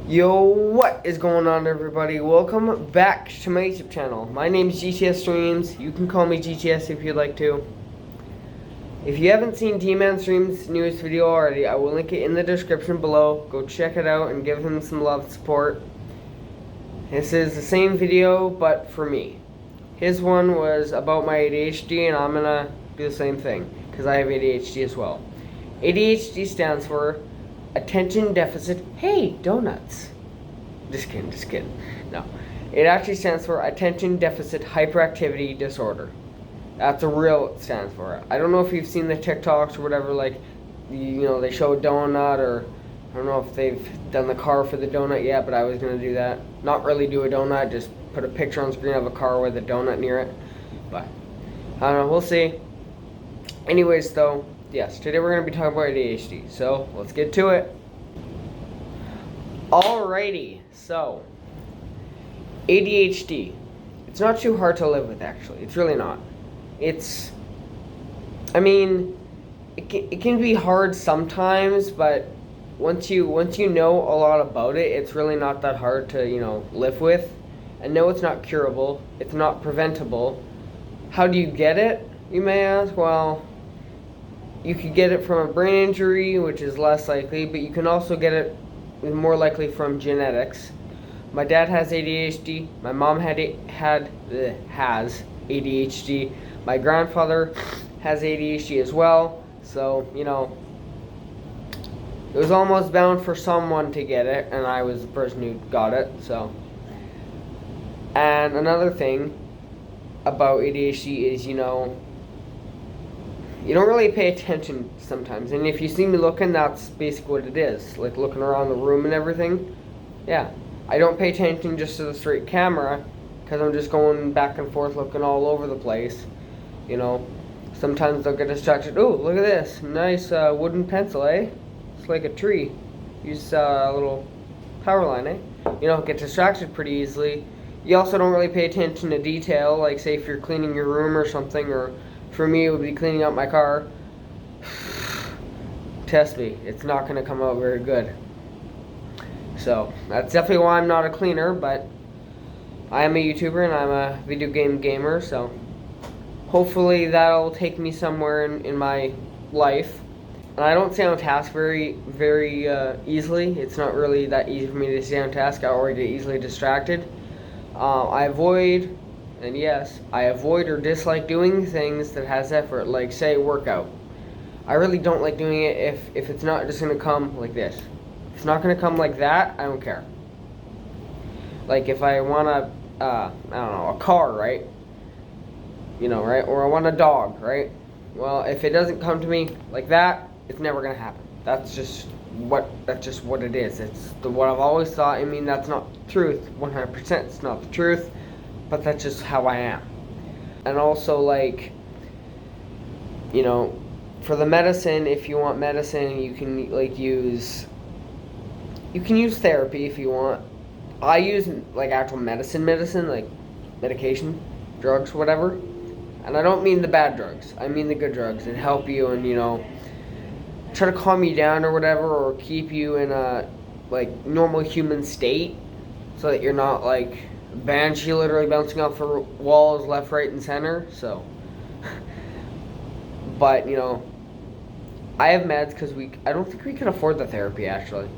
Yo, what is going on, everybody? Welcome back to my YouTube channel. My name is GTS Streams. You can call me GTS if you'd like to. If you haven't seen D-Man Streams' newest video already, I will link it in the description below. Go check it out and give him some love and support. This is the same video, but for me. His one was about my ADHD, and I'm gonna do the same thing, because I have ADHD as well. ADHD stands for Attention Deficit, hey, donuts. Just kidding. No. It actually stands for Attention Deficit Hyperactivity Disorder. That's a real it stands for. I don't know if you've seen the TikToks or whatever, like, they show a donut, or I don't know if they've done the car for the donut yet, but I was going to do that. Not really do a donut, just put a picture on the screen of a car with a donut near it. But, I don't know, we'll see. Anyways, though, yes, today we're going to be talking about ADHD, so let's get to it. Alrighty, so ADHD. It's not too hard to live with, actually. It's really not. It can be hard sometimes, but once you know a lot about it, it's really not that hard to, live with. And no, it's not curable. It's not preventable. How do you get it, you may ask? Well, you could get it from a brain injury, which is less likely, but you can also get it more likely from genetics. My dad has ADHD. My mom has ADHD. My grandfather has ADHD as well. So, it was almost bound for someone to get it, and I was the person who got it, so. And another thing about ADHD is, you don't really pay attention sometimes. And if you see me looking, that's basically what it is. Like looking around the room and everything. Yeah. I don't pay attention just to the straight camera, because I'm just going back and forth looking all over the place. Sometimes they'll get distracted. Oh, look at this. Nice wooden pencil, eh? It's like a tree. Use a little power line, eh? Get distracted pretty easily. You also don't really pay attention to detail, like say if you're cleaning your room or something, or for me it would be cleaning out my car. Test me, it's not going to come out very good. So, that's definitely why I'm not a cleaner, but I am a YouTuber and I'm a video game gamer, so hopefully that'll take me somewhere in my life. And I don't stay on task very easily. It's not really that easy for me to stay on task. I already get easily distracted. I avoid or dislike doing things that has effort, like say workout. I really don't like doing it if it's not just going to come like this. If it's not going to come like that, I don't care. Like if I want a car, right? Right? Or I want a dog, right? Well, if it doesn't come to me like that, it's never going to happen. That's just what it is. It's what I've always thought. That's not the truth, 100%. It's not the truth, but that's just how I am. And also, for the medicine, if you want medicine, you can use therapy if you want. I use actual medicine, like medication, drugs, whatever. And I don't mean the bad drugs. I mean the good drugs that help you and try to calm you down or whatever, or keep you in a normal human state, so that you're not like banshee literally bouncing off the walls left, right, and center. So but I have meds because I don't think we can afford the therapy. Actually,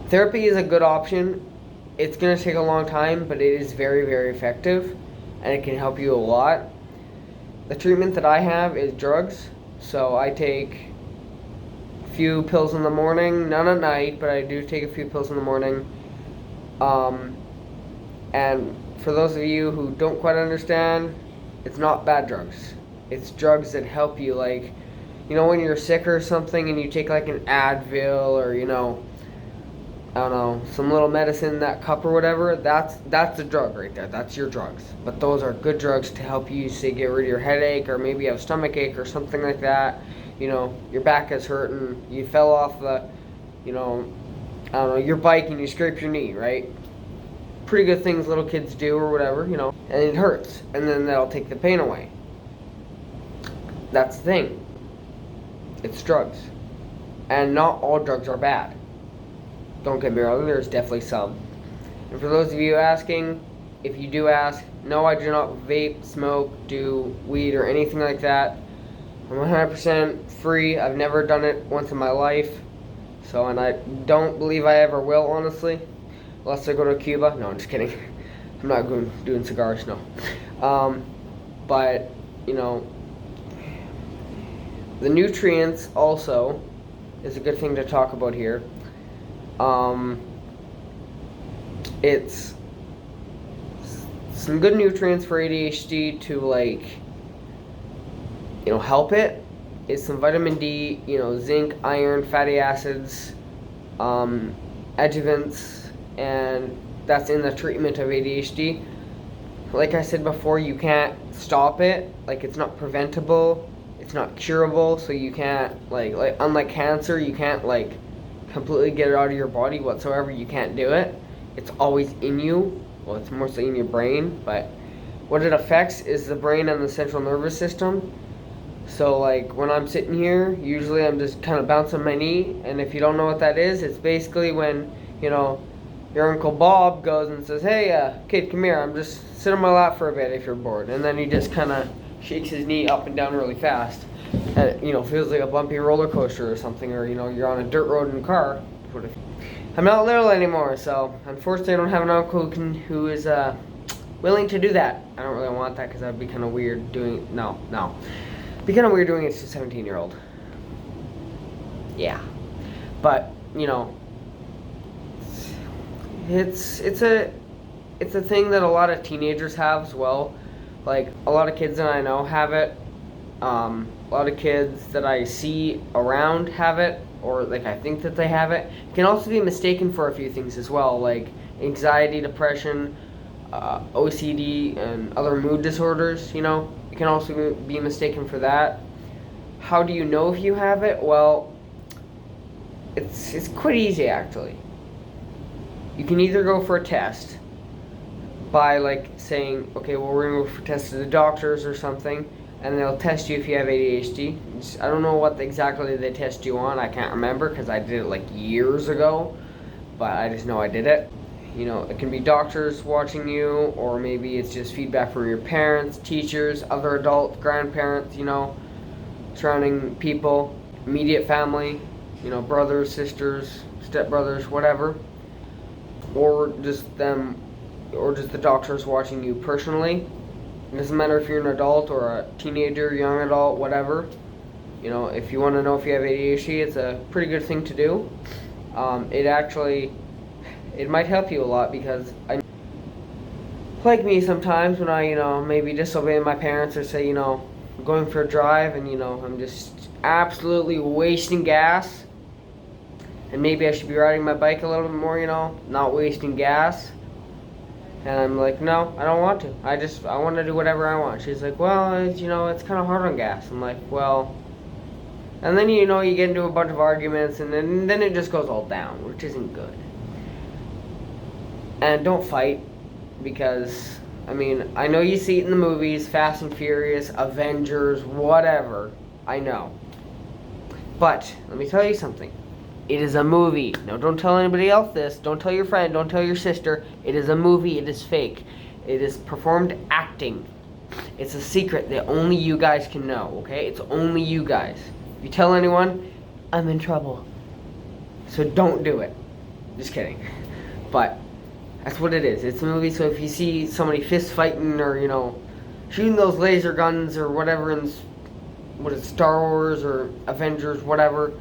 therapy is a good option. It's gonna take a long time, but it is very, very effective, and it can help you a lot. The treatment that I have is drugs, so I take a few pills in the morning, none at night, but I do take a few pills in the morning. And for those of you who don't quite understand, it's not bad drugs. It's drugs that help you, when you're sick or something and you take an Advil or, I don't know, some little medicine in that cup or whatever, that's a drug right there. That's your drugs. But those are good drugs to help you, say, get rid of your headache, or maybe you have stomach ache or something like that. Your back is hurting, you fell off the, I don't know, your bike and you scrape your knee, right? Pretty good things little kids do or whatever, and it hurts. And then that'll take the pain away. That's the thing. It's drugs. And not all drugs are bad. Don't get me wrong, there's definitely some. And for those of you asking, if you do ask, no, I do not vape, smoke, do weed, or anything like that. I'm 100% free. I've never done it once in my life. So, and I don't believe I ever will, honestly. Unless I go to Cuba. No, I'm just kidding. I'm not doing cigars, no. But, you know, the nutrients also is a good thing to talk about here. It's some good nutrients for ADHD to, like, you know, help it. Is some vitamin D, you know, zinc, iron, fatty acids, adjuvants, and that's in the treatment of ADHD. Like I said before, you can't stop it. Like, it's not preventable, it's not curable, so you can't, like unlike cancer, you can't, like, completely get it out of your body whatsoever. You can't do it. It's always in you. Well, it's mostly in your brain, but what it affects is the brain and the central nervous system. So, like, when I'm sitting here, usually I'm just kind of bouncing my knee, and if you don't know what that is, it's basically when, you know, your Uncle Bob goes and says, hey, kid, come here, I'm just sit on my lap for a bit if you're bored, and then he just kind of shakes his knee up and down really fast, and it, you know, feels like a bumpy roller coaster or something, or, you know, you're on a dirt road in a car. I'm not little anymore, so unfortunately I don't have an uncle who is willing to do that. I don't really want that because that would be kind of weird doing, no. Be kind of weird doing it to a 17-year-old. Yeah, but you know, it's a thing that a lot of teenagers have as well. Like, a lot of kids that I know have it. A lot of kids that I see around have it, or like I think that they have it. It can also be mistaken for a few things as well, like anxiety, depression, OCD, and other mood disorders. You know, it can also be mistaken for that. How do you know if you have it? Well, it's quite easy, actually. You can either go for a test by, like, saying, okay, well, we're going to go for tests to the doctors or something, and they'll test you if you have ADHD. I don't know what exactly they test you on. I can't remember because I did it like years ago, but I just know I did it. You know, it can be doctors watching you, or maybe it's just feedback from your parents, teachers, other adults, grandparents, you know, surrounding people, immediate family, you know, brothers, sisters, stepbrothers, whatever, or just them, or just the doctors watching you personally. It doesn't matter if you're an adult or a teenager, young adult, whatever. You know, if you want to know if you have ADHD, it's a pretty good thing to do. It might help you a lot, because like me sometimes when I, you know, maybe disobey my parents or say, you know, I'm going for a drive and, you know, I'm just absolutely wasting gas, and maybe I should be riding my bike a little bit more, you know, not wasting gas. And I'm like, no, I don't want to. I want to do whatever I want. She's like, well, you know, it's kind of hard on gas. I'm like, well, and then, you know, you get into a bunch of arguments, and then it just goes all down, which isn't good. And don't fight, because, I mean, I know you see it in the movies, Fast and Furious, Avengers, whatever, I know. But, let me tell you something. It is a movie. No, don't tell anybody else this. Don't tell your friend, don't tell your sister. It is a movie, it is fake. It is performed acting. It's a secret that only you guys can know, okay? It's only you guys. If you tell anyone, I'm in trouble. So don't do it. Just kidding. But that's what it is. It's a movie, so if you see somebody fist fighting or, you know, shooting those laser guns or whatever in, what is it, Star Wars or Avengers, whatever,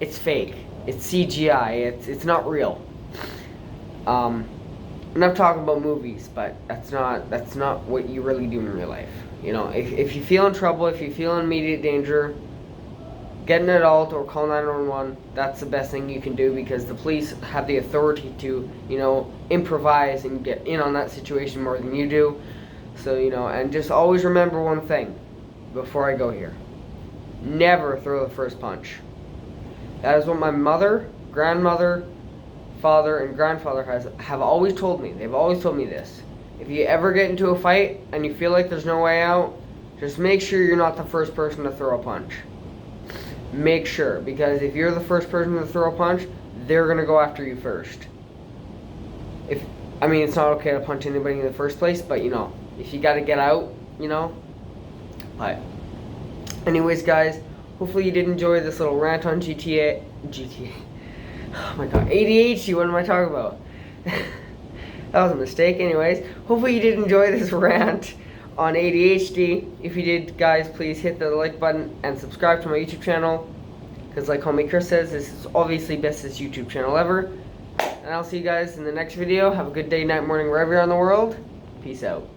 it's fake. It's CGI. It's not real. I'm not talking about movies, but that's not what you really do in real life. You know, if you feel in trouble, if you feel in immediate danger, get an adult or call 911. That's the best thing you can do, because the police have the authority to, you know, improvise and get in on that situation more than you do. So, you know, and just always remember one thing before I go here. Never throw the first punch. That is what my mother, grandmother, father, and grandfather have always told me. They've always told me this. If you ever get into a fight and you feel like there's no way out, just make sure you're not the first person to throw a punch. Make sure, because if you're the first person to throw a punch, they're gonna go after you first. I mean, it's not okay to punch anybody in the first place, but you know, if you gotta get out, you know. But anyways, guys, hopefully you did enjoy this little rant on GTA. Oh my god, ADHD, what am I talking about? That was a mistake. Anyways, hopefully you did enjoy this rant on ADHD. If you did, guys, please hit the like button and subscribe to my YouTube channel. Because like homie Chris says, this is obviously bestest YouTube channel ever. And I'll see you guys in the next video. Have a good day, night, morning, wherever you're in the world. Peace out.